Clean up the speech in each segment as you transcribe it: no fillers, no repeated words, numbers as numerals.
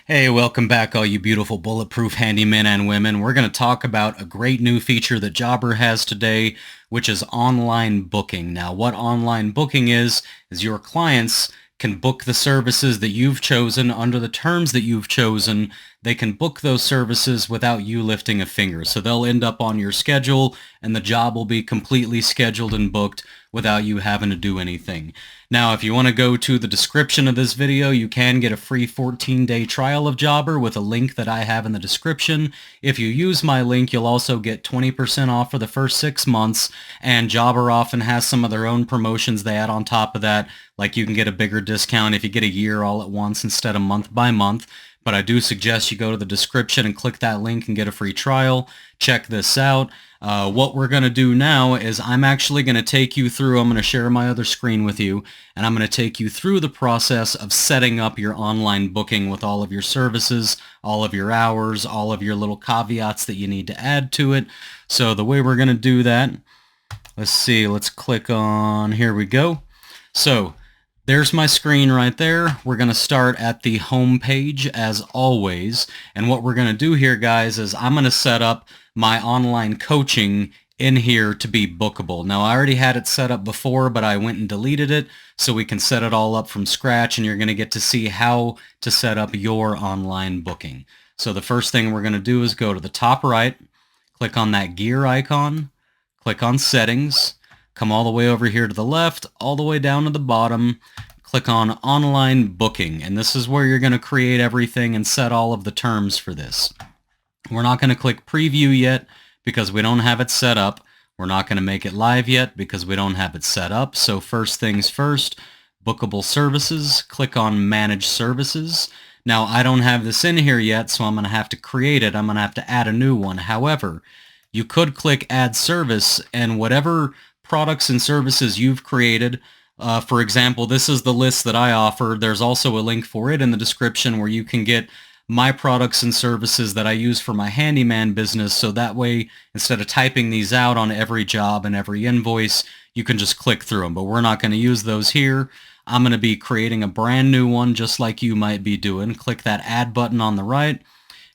Hey, welcome back all you beautiful bulletproof handymen and women. We're going to talk about a great new feature that Jobber has today, which is online booking. Now, what online booking is your clients can book the services that you've chosen under the terms that you've chosen. They can book those services without you lifting a finger. So they'll end up on your schedule and the job will be completely scheduled and booked without you having to do anything. Now, if you want to go to the description of this video, you can get a free 14-day trial of Jobber with a link that I have in the description. If you use my link, you'll also get 20% off for the first 6 months, and Jobber often has some of their own promotions they add on top of that, like you can get a bigger discount if you get a year all at once instead of month by month. But I do suggest you go to the description and click that link and get a free trial. Check this out. What we're going to do now is I'm actually going to take you through, I'm going to share my other screen with you, and I'm going to take you through the process of setting up your online booking with all of your services, all of your hours, all of your little caveats that you need to add to it. So the way we're going to do that, let's see, let's click on, here we go. So there's my screen right there. We're going to start at the home page as always. And what we're going to do here, guys, is I'm going to set up my online coaching in here to be bookable. Now, I already had it set up before, but I went and deleted it so we can set it all up from scratch, and you're going to get to see how to set up your online booking. So the first thing we're going to do is go to the top right, click on that gear icon, click on settings, come all the way over here to the left, all the way down to the bottom, click on online booking, and this is where you're going to create everything and set all of the terms for this. We're not going to click preview yet because we don't have it set up. We're not going to make it live yet because we don't have it set up. So first things first, bookable services, click on manage services. Now I don't have this in here yet, so I'm going to have to create it. I'm going to have to add a new one. However, you could click add service, and whatever products and services you've created, for example, this is the list that I offer. There's also a link for it in the description where you can get my products and services that I use for my handyman business, so that way instead of typing these out on every job and every invoice, you can just click through them. But we're not going to use those here. I'm going to be creating a brand new one just like you might be doing. Click that add button on the right,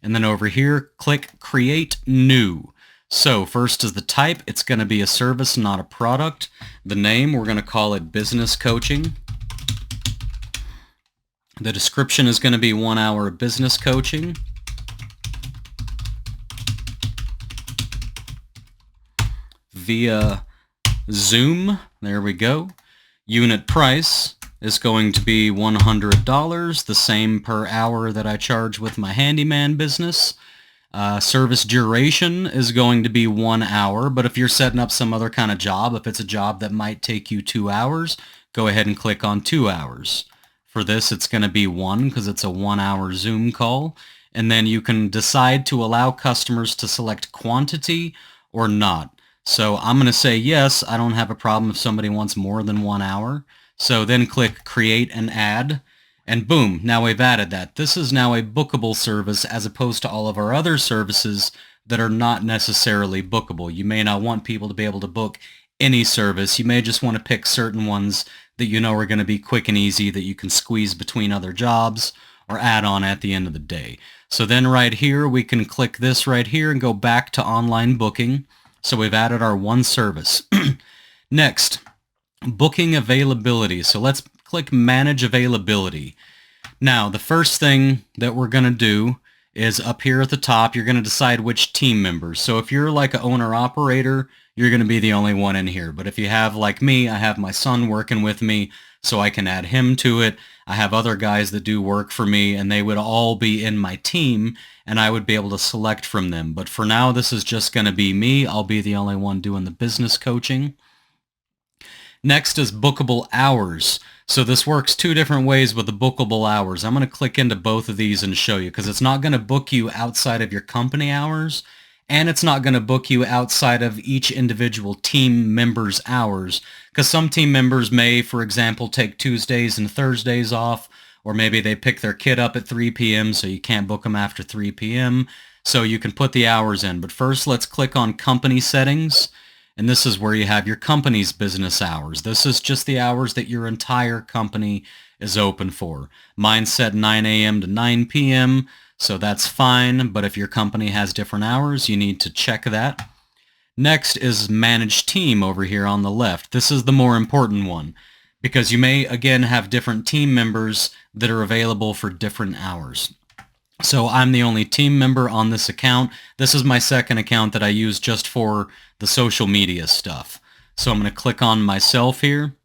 and then over here click create new. So first is the type. It's going to be a service, not a product. The name, we're going to call it business coaching. The description is going to be 1 hour of business coaching. Via Zoom. There we go. Unit price is going to be $100, the same per hour that I charge with my handyman business. Service duration is going to be 1 hour, but if you're setting up some other kind of job, if it's a job that might take you 2 hours, go ahead and click on 2 hours. For this, it's going to be 1 because it's a 1 hour Zoom call. And then you can decide to allow customers to select quantity or not. So I'm going to say yes. I don't have a problem if somebody wants more than 1 hour. So then click create and add. And boom, now we've added that. This is now a bookable service as opposed to all of our other services that are not necessarily bookable. You may not want people to be able to book any service. You may just want to pick certain ones that you know are going to be quick and easy that you can squeeze between other jobs or add on at the end of the day. So then right here, we can click this right here and go back to online booking. So we've added our one service. Next, booking availability. So let's click manage availability. Now, the first thing that we're going to do is up here at the top, you're going to decide which team members. So if you're like an owner-operator, you're going to be the only one in here. But if you have, like me, I have my son working with me, so I can add him to it. I have other guys that do work for me, and they would all be in my team, and I would be able to select from them. But for now, this is just going to be me. I'll be the only one doing the business coaching. Next is bookable hours. So this works two different ways with the bookable hours. I'm going to click into both of these and show you, because it's not going to book you outside of your company hours, and it's not going to book you outside of each individual team member's hours, because some team members may, for example, take Tuesdays and Thursdays off, or maybe they pick their kid up at 3 p.m. so you can't book them after 3 p.m. So you can put the hours in. But first, let's click on company settings. And this is where you have your company's business hours. This is just the hours that your entire company is open for. Mine's set 9 a.m. to 9 p.m., so that's fine, but if your company has different hours, you need to check that. Next is Manage Team over here on the left. This is the more important one, because you may, again, have different team members that are available for different hours. So I'm the only team member on this account. This is my second account that I use just for the social media stuff. So I'm going to click on myself here.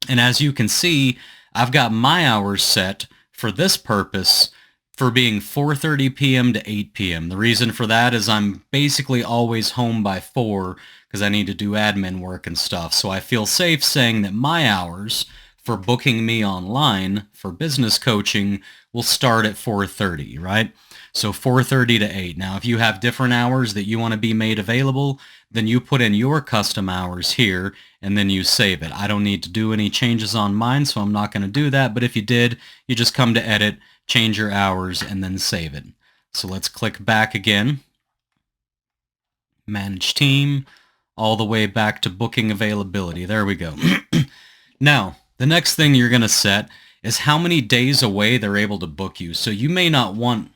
And as you can see, I've got my hours set for this purpose for being 4:30 p.m. to 8 p.m. The reason for that is I'm basically always home by 4 because I need to do admin work and stuff. So I feel safe saying that my hours for booking me online for business coaching will start at 4:30, right? So 4:30 to 8. Now, if you have different hours that you want to be made available, then you put in your custom hours here and then you save it. I don't need to do any changes on mine, so I'm not going to do that. But if you did, you just come to edit, change your hours, and then save it. So let's click back again. Manage Team, all the way back to booking availability. There we go. Now, the next thing you're going to set is how many days away they're able to book you. So you may not want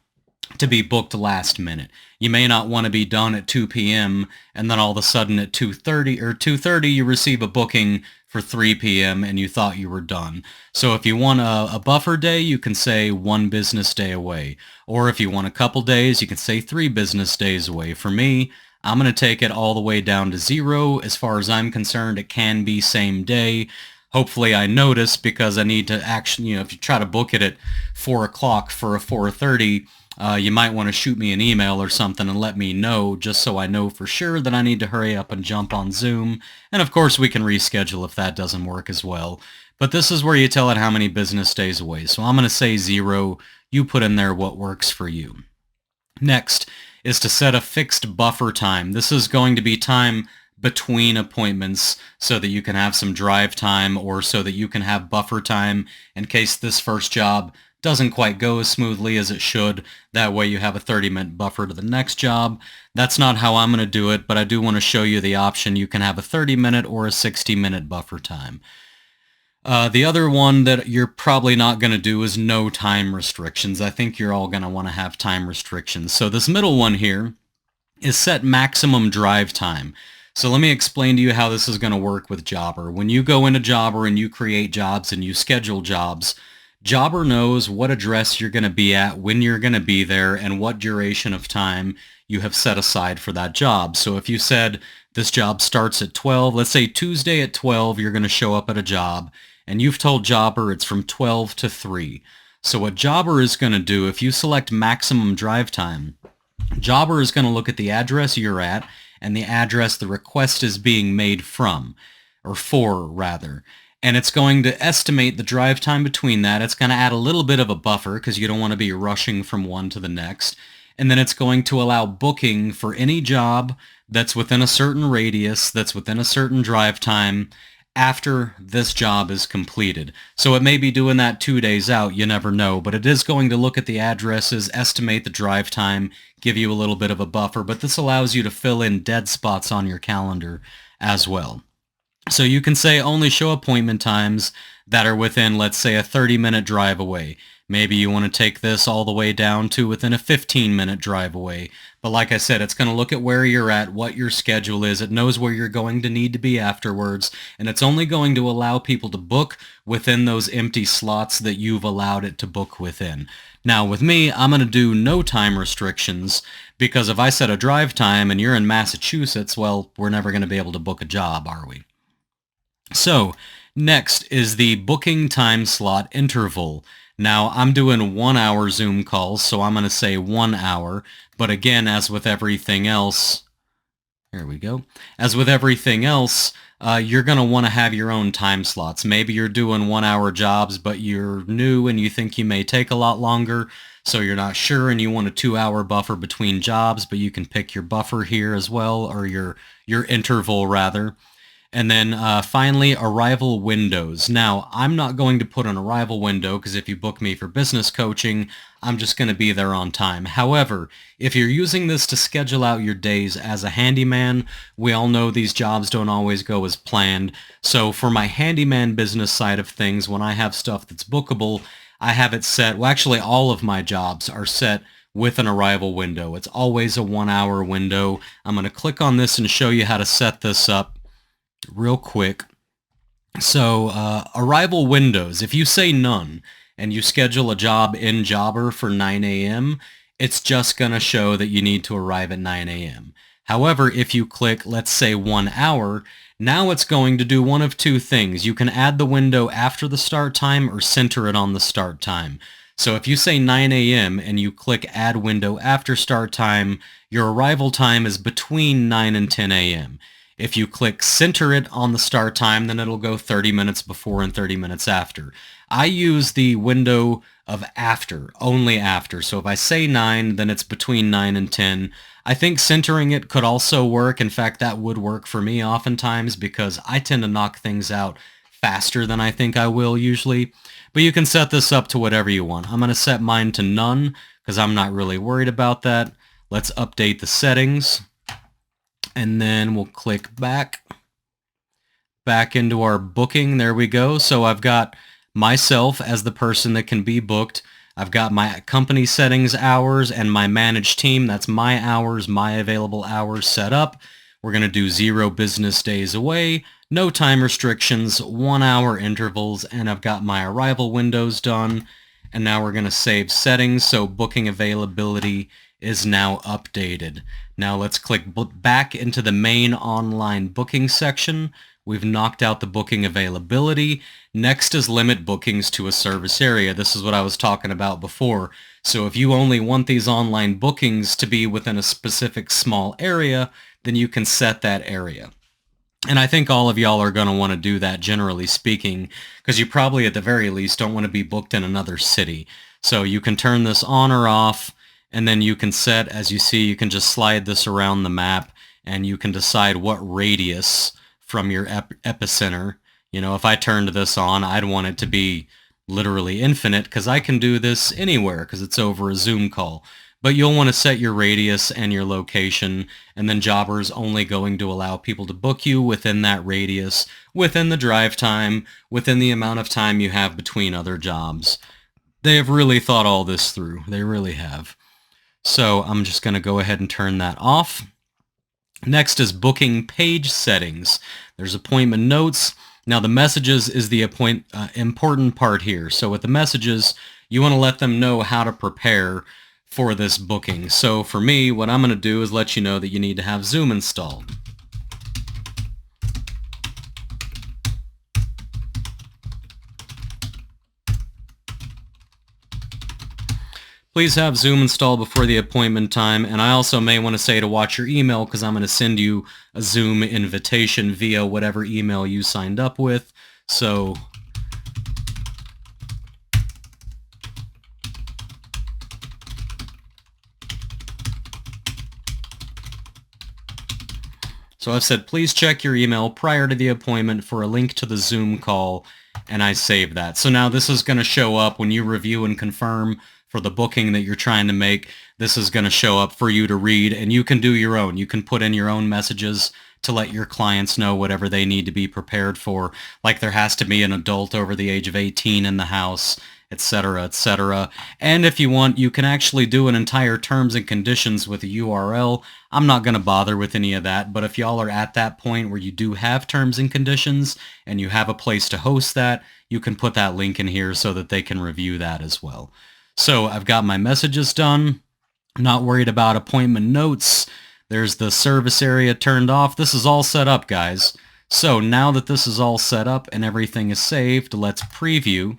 to be booked last minute. You may not want to be done at 2 p.m. and then all of a sudden at 2:30 or 2:30 you receive a booking for 3 p.m. and you thought you were done. So if you want a buffer day, you can say 1 business day away. Or if you want a couple days, you can say 3 business days away. For me, I'm going to take it all the way down to 0. As far as I'm concerned, it can be same day. Hopefully I notice, because I need to actually, if you try to book it at 4 o'clock for a 4:30, you might want to shoot me an email or something and let me know, just so I know for sure that I need to hurry up and jump on Zoom. And of course we can reschedule if that doesn't work as well. But this is where you tell it how many business days away. So I'm going to say 0. You put in there what works for you. Next is to set a fixed buffer time. This is going to be time between appointments so that you can have some drive time, or so that you can have buffer time in case this first job doesn't quite go as smoothly as it should. That way you have a 30-minute buffer to the next job. That's not how I'm going to do it, but I do want to show you the option. You can have a 30-minute or a 60-minute buffer time. The other one that you're probably not going to do is no time restrictions. I think you're all going to want to have time restrictions. So this middle one here is set maximum drive time. So let me explain to you how this is going to work with Jobber. When you go into Jobber and you create jobs and you schedule jobs, Jobber knows what address you're going to be at, when you're going to be there, and what duration of time you have set aside for that job. So if you said this job starts at 12, let's say Tuesday at 12, you're going to show up at a job, and you've told Jobber it's from 12 to 3. So what Jobber is going to do, if you select maximum drive time, Jobber is going to look at the address you're at and the address the request is being made from, or for rather. And it's going to estimate the drive time between that. It's going to add a little bit of a buffer because you don't want to be rushing from one to the next. And then it's going to allow booking for any job that's within a certain radius, that's within a certain drive time after this job is completed. So it may be doing that 2 days out, you never know, but it is going to look at the addresses, estimate the drive time, give you a little bit of a buffer, but this allows you to fill in dead spots on your calendar as well. So you can say only show appointment times that are within, let's say, a 30-minute drive away. Maybe you want to take this all the way down to within a 15-minute drive away. But like I said, it's going to look at where you're at, what your schedule is. It knows where you're going to need to be afterwards. And it's only going to allow people to book within those empty slots that you've allowed it to book within. Now with me, I'm going to do no time restrictions, because if I set a drive time and you're in Massachusetts, well, we're never going to be able to book a job, are we? So next is the booking time slot interval. Now I'm doing 1 hour Zoom calls, so I'm going to say 1 hour. But again, as with everything else, here we go. As with everything else, you're going to want to have your own time slots. Maybe you're doing 1 hour jobs, but you're new and you think you may take a lot longer, so you're not sure and you want a 2 hour buffer between jobs, but you can pick your buffer here as well, or your interval rather. And then finally, arrival windows. Now, I'm not going to put an arrival window because if you book me for business coaching, I'm just going to be there on time. However, if you're using this to schedule out your days as a handyman, we all know these jobs don't always go as planned. So for my handyman business side of things, when I have stuff that's bookable, I have it set, well actually all of my jobs are set with an arrival window. It's always a 1-hour window. I'm going to click on this and show you how to set this up real quick. So arrival windows, if you say none and you schedule a job in Jobber for 9 a.m., it's just going to show that you need to arrive at 9 a.m. However, if you click, let's say 1 hour, now it's going to do one of two things. You can add the window after the start time or center it on the start time. So if you say 9 a.m. and you click add window after start time, your arrival time is between 9 and 10 a.m. If you click center it on the start time, then it'll go 30 minutes before and 30 minutes after. I use the window of after, only after. So if I say 9, then it's between 9 and 10. I think centering it could also work. In fact, that would work for me oftentimes because I tend to knock things out faster than I think I will usually. But you can set this up to whatever you want. I'm going to set mine to none because I'm not really worried about that. Let's update the settings. And then we'll click back into our booking. There we go. So I've got myself as the person that can be booked. I've got my company settings hours and my managed team. That's my hours, my available hours set up. We're going to do 0 business days away, no time restrictions, 1-hour intervals, and I've got my arrival windows done. And now we're going to save settings. So booking availability is now updated. Now let's click back into the main online booking section. We've knocked out the booking availability. Next is limit bookings to a service area. This is what I was talking about before. So if you only want these online bookings to be within a specific small area, then you can set that area. And I think all of y'all are going to want to do that, generally speaking, because you probably at the very least don't want to be booked in another city. So you can turn this on or off, and then you can set, as you see, you can just slide this around the map, and you can decide what radius from your epicenter. You know, if I turned this on, I'd want it to be literally infinite because I can do this anywhere because it's over a Zoom call. But you'll want to set your radius and your location, and then Jobber's only going to allow people to book you within that radius, within the drive time, within the amount of time you have between other jobs. They have really thought all this through. They really have. So I'm just going to go ahead and turn that off. Next is booking page settings. There's appointment notes. Now the messages is the important part here. So with the messages, you want to let them know how to prepare for this booking. So for me, what I'm going to do is let you know that you need to have Zoom installed. Please have Zoom installed before the appointment time, and I also may want to say to watch your email because I'm going to send you a Zoom invitation via whatever email you signed up with. So I've said please check your email prior to the appointment for a link to the Zoom call, and I save that. So now this is going to show up when you review and confirm for the booking that you're trying to make. This is going to show up for you to read, and you can do your own. You can put in your own messages to let your clients know whatever they need to be prepared for, like there has to be an adult over the age of 18 in the house, etc., etc. And if you want, you can actually do an entire terms and conditions with a URL. I'm not going to bother with any of that, but if y'all are at that point where you do have terms and conditions and you have a place to host that, you can put that link in here so that they can review that as well. So I've got my messages done. I'm not worried about appointment notes. There's the service area turned off. This is all set up, guys. So now that this is all set up and everything is saved, let's preview.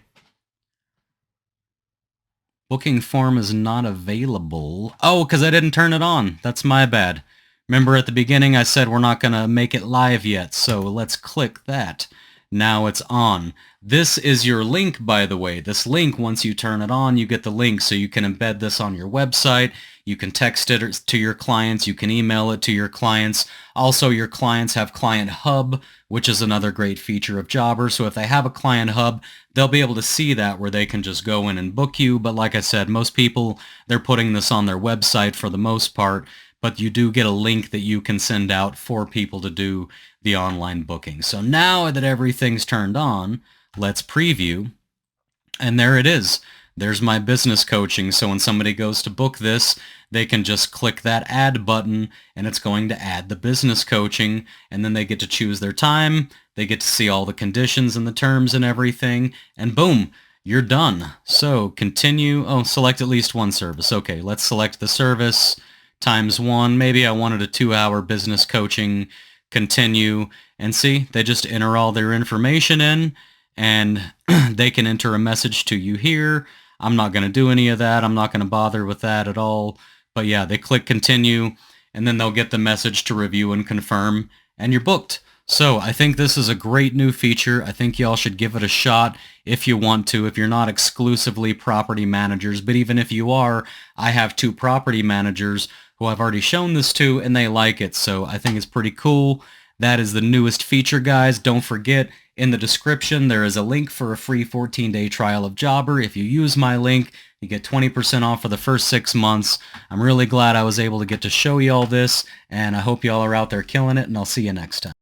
Booking form is not available. Oh, because I didn't turn it on. That's my bad. Remember at the beginning I said we're not going to make it live yet, so let's click that. Now it's on. This is your link, by the way. This link, once you turn it on, you get the link, so you can embed this on your website. You can text it to your clients. You can email it to your clients. Also, your clients have Client Hub, which is another great feature of Jobber. So if they have a Client Hub, they'll be able to see that where they can just go in and book you. But like I said, most people, they're putting this on their website for the most part. But you do get a link that you can send out for people to do the online booking. So now that everything's turned on, let's preview, and there it is. There's my business coaching. So when somebody goes to book this, they can just click that add button and it's going to add the business coaching, and then they get to choose their time. They get to see all the conditions and the terms and everything, and boom, you're done. So continue. Oh, select at least one service. Okay, let's select the service times 1. Maybe I wanted a 2-hour business coaching. Continue, and see, they just enter all their information in, and they can enter a message to you here. I'm not going to do any of that. I'm not going to bother with that at all. But yeah, they click continue, and then they'll get the message to review and confirm, and you're booked. So I think this is a great new feature. I think y'all should give it a shot if you want to, if you're not exclusively property managers. But even if you are, I have 2 property managers who I've already shown this to, and they like it. So I think it's pretty cool. That is the newest feature, guys. Don't forget, in the description, there is a link for a free 14-day trial of Jobber. If you use my link, you get 20% off for the first 6 months. I'm really glad I was able to get to show you all this, and I hope y'all are out there killing it, and I'll see you next time.